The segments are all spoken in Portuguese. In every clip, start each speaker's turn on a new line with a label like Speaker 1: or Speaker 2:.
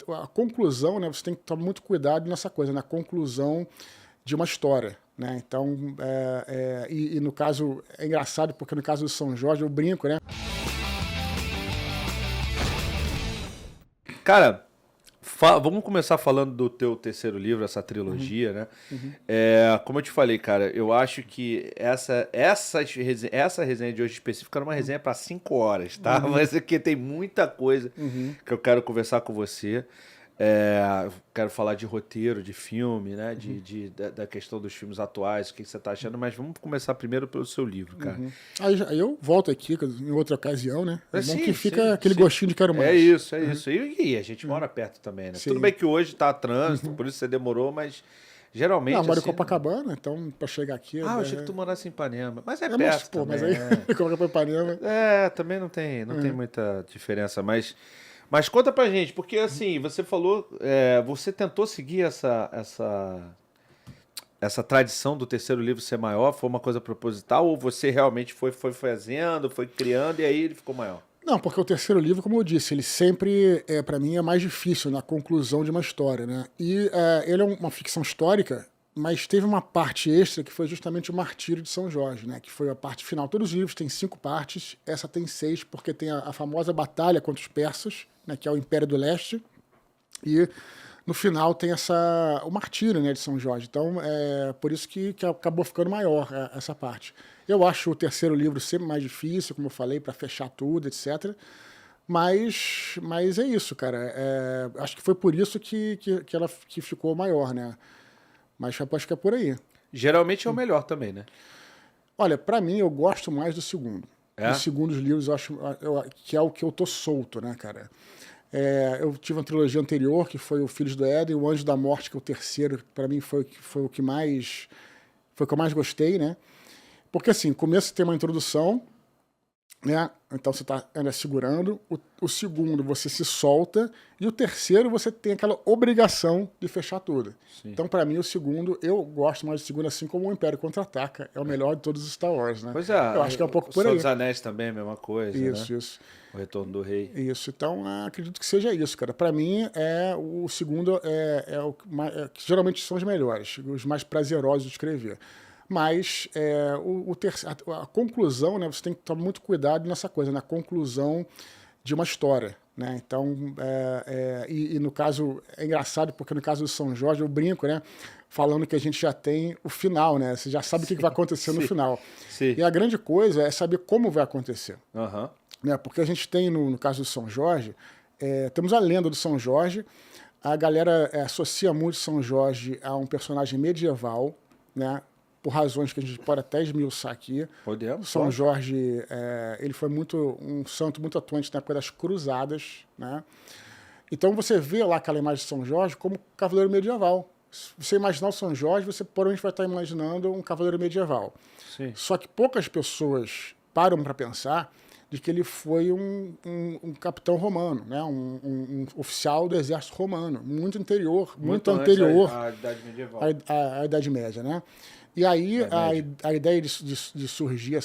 Speaker 1: a conclusão, né, você tem que tomar muito cuidado nessa coisa, na conclusão de uma história, né? Então, e no caso, é engraçado, porque no caso do São Jorge, eu brinco, né?
Speaker 2: Cara, vamos começar falando do teu terceiro livro, essa trilogia, né? Como eu te falei, cara, eu acho que essa resenha de hoje específica era uma resenha para 5 horas, tá? Mas aqui tem muita coisa que eu quero conversar com você. Quero falar de roteiro, de filme, né? Da questão dos filmes atuais, o que você tá achando, mas vamos começar primeiro pelo seu livro, cara.
Speaker 1: Aí eu volto aqui em outra ocasião, né? É bom que fica aquele
Speaker 2: sim.
Speaker 1: gostinho de quero mais.
Speaker 2: É isso. E a gente mora perto também, né?
Speaker 1: Sim.
Speaker 2: Tudo bem que hoje tá trânsito, por isso você demorou, mas geralmente.
Speaker 1: Não, eu moro em
Speaker 2: assim,
Speaker 1: Copacabana, então pra chegar aqui.
Speaker 2: eu achei que tu morasse em Ipanema. Mas é
Speaker 1: mas,
Speaker 2: perto.
Speaker 1: pô,
Speaker 2: também,
Speaker 1: mas aí, como é pra Ipanema.
Speaker 2: também não tem muita diferença, mas conta pra gente, porque assim, você falou, você tentou seguir essa tradição do terceiro livro ser maior, foi uma coisa proposital, ou você realmente foi fazendo, foi criando e aí ele ficou maior?
Speaker 1: Não, porque o terceiro livro, como eu disse, ele sempre, para mim, é mais difícil na conclusão de uma história, né? E ele é uma ficção histórica, mas teve uma parte extra que foi justamente o Martírio de São Jorge, né? Que foi a parte final. Todos os livros têm 5 partes, essa tem 6, porque tem a famosa batalha contra os persas, né? Que é o Império do Leste, e no final tem o Martírio, né, de São Jorge. Então, por isso que acabou ficando maior essa parte. Eu acho o terceiro livro sempre mais difícil, como eu falei, para fechar tudo, etc. Mas é isso, cara. Acho que foi por isso que ficou maior, né? Mas acho que é por aí.
Speaker 2: Geralmente é o melhor também, né?
Speaker 1: Olha, para mim, eu gosto mais do segundo. Os segundos livros, eu acho que é o que eu tô solto, né, cara? Eu tive uma trilogia anterior, que foi o Filhos do Éden, o Anjo da Morte, que é o terceiro, para mim foi o que eu mais gostei, né? Porque assim, começa a ter uma introdução, né? Então você está ainda segurando. O segundo você se solta e o terceiro você tem aquela obrigação de fechar tudo. Sim. Então, para mim, o segundo, eu gosto mais do segundo, assim como o Império Contra-Ataca. É o melhor de todos os Star Wars, né?
Speaker 2: Pois é.
Speaker 1: Eu acho que é um pouco por aí.
Speaker 2: Senhor dos Anéis também, a mesma coisa,
Speaker 1: isso,
Speaker 2: né?
Speaker 1: Isso.
Speaker 2: O Retorno do Rei.
Speaker 1: Isso, então acredito que seja isso, cara. Para mim, o segundo que geralmente são os melhores, os mais prazerosos de escrever. Mas a conclusão, né, você tem que tomar muito cuidado nessa coisa, na conclusão de uma história, né? Então, e no caso, é engraçado, porque no caso do São Jorge, eu brinco, né? Falando que a gente já tem o final, né? Você já sabe o que vai acontecer no final.
Speaker 2: Sim.
Speaker 1: E a grande coisa é saber como vai acontecer.
Speaker 2: Uhum.
Speaker 1: Né? Porque a gente tem, no caso do São Jorge, temos a lenda do São Jorge, a galera associa muito São Jorge a um personagem medieval, né? Por razões que a gente pode até esmiuçar aqui.
Speaker 2: Podemos.
Speaker 1: São Jorge, ele foi um santo muito atuante na época das cruzadas, né? Então você vê lá aquela imagem de São Jorge como cavaleiro medieval. Se você imaginar o São Jorge, você provavelmente vai estar imaginando um cavaleiro medieval.
Speaker 2: Sim.
Speaker 1: Só que poucas pessoas param para pensar de que ele foi um capitão romano, né? Um oficial do exército romano, muito anterior
Speaker 2: à Idade Medieval.
Speaker 1: À Idade Média, né? E aí a ideia de surgir,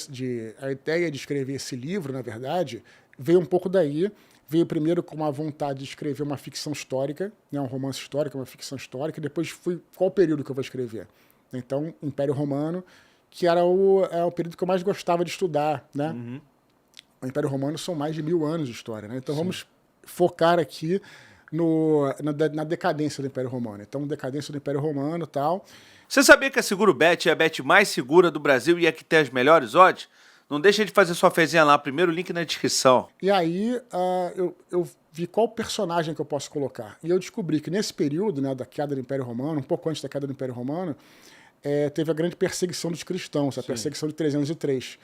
Speaker 1: a ideia de escrever esse livro, na verdade, veio um pouco daí. Veio primeiro com uma vontade de escrever uma ficção histórica, né, um romance histórico, uma ficção histórica, e depois qual período que eu vou escrever. Então, Império Romano, que era o período que eu mais gostava de estudar, né?
Speaker 2: Uhum.
Speaker 1: O Império Romano são mais de 1000 anos de história, né? Então vamos focar aqui na decadência do Império Romano. Então, decadência do Império Romano e tal.
Speaker 2: Você sabia que a Seguro Bet é a bet mais segura do Brasil e é que tem as melhores odds? Não deixa de fazer sua fezinha lá, primeiro link na descrição.
Speaker 1: E aí eu vi qual personagem que eu posso colocar. E eu descobri que nesse período, né, da queda do Império Romano, um pouco antes da queda do Império Romano, teve a grande perseguição dos cristãos, a perseguição de 303.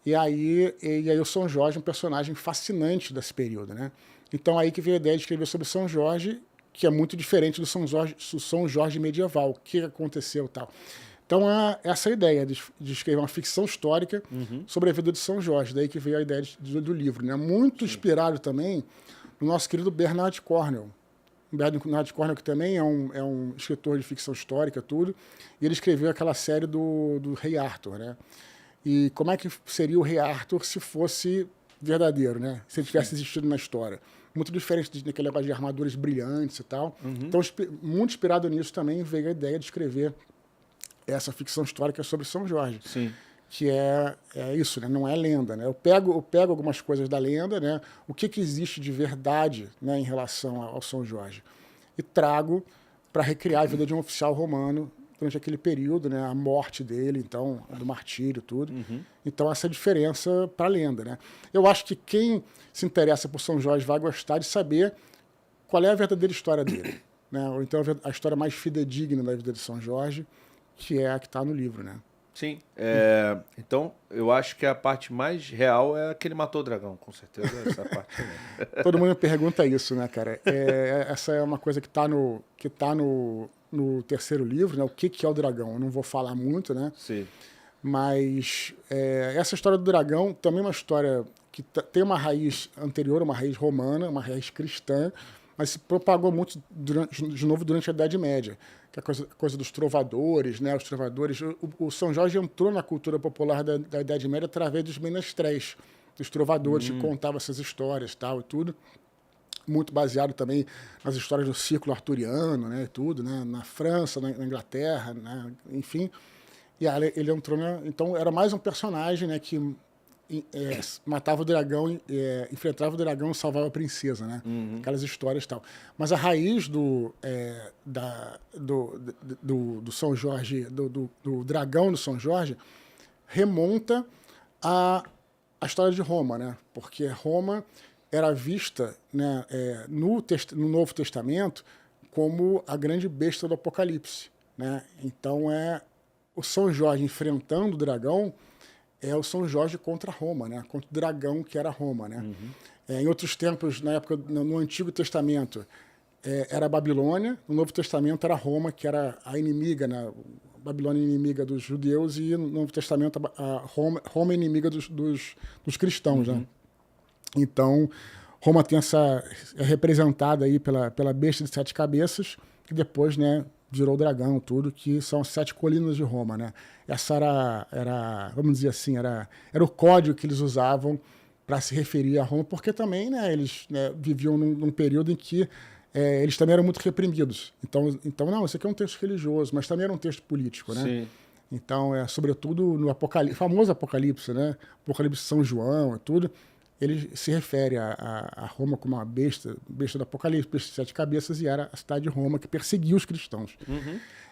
Speaker 1: E aí o São Jorge é um personagem fascinante desse período, né? Então aí que veio a ideia de escrever sobre São Jorge, que é muito diferente do São Jorge medieval, o que aconteceu e tal. Então, essa é a ideia de escrever uma ficção histórica sobre a vida de São Jorge. Daí que veio a ideia do livro, né? Muito inspirado também no nosso querido Bernard Cornwell. Bernard Cornwell, que também é um escritor de ficção histórica, tudo. E ele escreveu aquela série do Rei Arthur, né? E como é que seria o Rei Arthur se fosse verdadeiro, né? Se ele tivesse existido na história. muito diferente daquele negócio de armaduras brilhantes e tal. Então, muito inspirado nisso também veio a ideia de escrever essa ficção histórica sobre São Jorge.
Speaker 2: Sim.
Speaker 1: Que é isso, né? Não é lenda, né? Eu pego algumas coisas da lenda, né? O que existe de verdade, né, em relação ao São Jorge, e trago para recriar a vida de um oficial romano durante aquele período, né? A morte dele, então, do martírio, tudo. Então, essa é a diferença para a lenda, né? Eu acho que quem se interessa por São Jorge vai gostar de saber qual é a verdadeira história dele, né? Ou então a história mais fidedigna da vida de São Jorge, que é a que está no livro, né?
Speaker 2: Sim. Então, eu acho que a parte mais real é que ele matou o dragão, com certeza. Essa parte também.
Speaker 1: Todo mundo me pergunta isso, né, cara? Essa é uma coisa que está no terceiro livro, né? O que é o dragão? Eu não vou falar muito, né?
Speaker 2: Sim.
Speaker 1: Mas essa história do dragão também é uma história que tem uma raiz anterior, uma raiz romana, uma raiz cristã, mas se propagou muito durante a Idade Média, que é a coisa dos trovadores, né? Os trovadores. O São Jorge entrou na cultura popular da Idade Média através dos menestréis, dos trovadores que contavam essas histórias, tal e tudo. Muito baseado também nas histórias do círculo arturiano, né? E tudo, né? Na França, na Inglaterra, né? Enfim. E aí ele entrou então era mais um personagem, né? Que matava o dragão, enfrentava o dragão e salvava a princesa, né? Aquelas histórias e tal. Mas a raiz do São Jorge, do dragão do São Jorge, remonta à história de Roma, né? Porque Roma era vista, né, no Novo Testamento como a grande besta do Apocalipse, né? Então o São Jorge enfrentando o dragão é o São Jorge contra Roma, né? Contra o dragão que era Roma, né? Em outros tempos, na época, no Antigo Testamento, era a Babilônia, no Novo Testamento era Roma, que era a inimiga, né? A Babilônia inimiga dos judeus e no Novo Testamento Roma inimiga dos cristãos, né? Então, Roma é representada aí pela besta de 7 cabeças, que depois, né, virou o dragão, tudo, que são as 7 colinas de Roma, né? Essa era, vamos dizer assim, era o código que eles usavam para se referir a Roma, porque também, né, eles, né, viviam num período em que eles também eram muito reprimidos. Então, não, isso aqui é um texto religioso, mas também era um texto político, né? Sim. Então, sobretudo no famoso Apocalipse, né? Apocalipse de São João e tudo, ele se refere a Roma como uma besta do Apocalipse, besta de 7 cabeças, e era a cidade de Roma que perseguia os cristãos.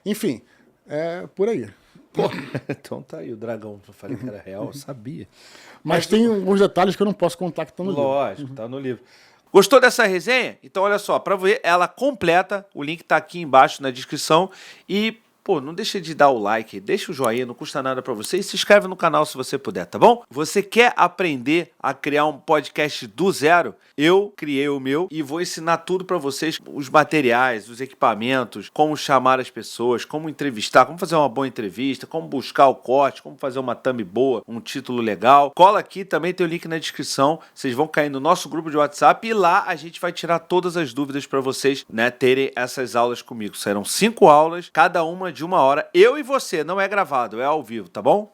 Speaker 1: Enfim, por aí.
Speaker 2: Pô, então tá aí, o dragão. Eu falei que era real, eu sabia.
Speaker 1: Mas tem alguns detalhes que eu não posso contar que estão no livro.
Speaker 2: Lógico, tá no livro. Gostou dessa resenha? Então olha só, para ver ela completa, o link tá aqui embaixo na descrição. E, pô, não deixa de dar o like, deixa o joinha, não custa nada para você. E se inscreve no canal se você puder, tá bom? Você quer aprender a criar um podcast do zero? Eu criei o meu e vou ensinar tudo para vocês, os materiais, os equipamentos, como chamar as pessoas, como entrevistar, como fazer uma boa entrevista, como buscar o corte, como fazer uma thumb boa, um título legal. Cola aqui, também tem o link na descrição. Vocês vão cair no nosso grupo de WhatsApp e lá a gente vai tirar todas as dúvidas para vocês, né, terem essas aulas comigo. Serão 5 aulas, cada uma de 1 hora. Eu e você, não é gravado, é ao vivo, tá bom?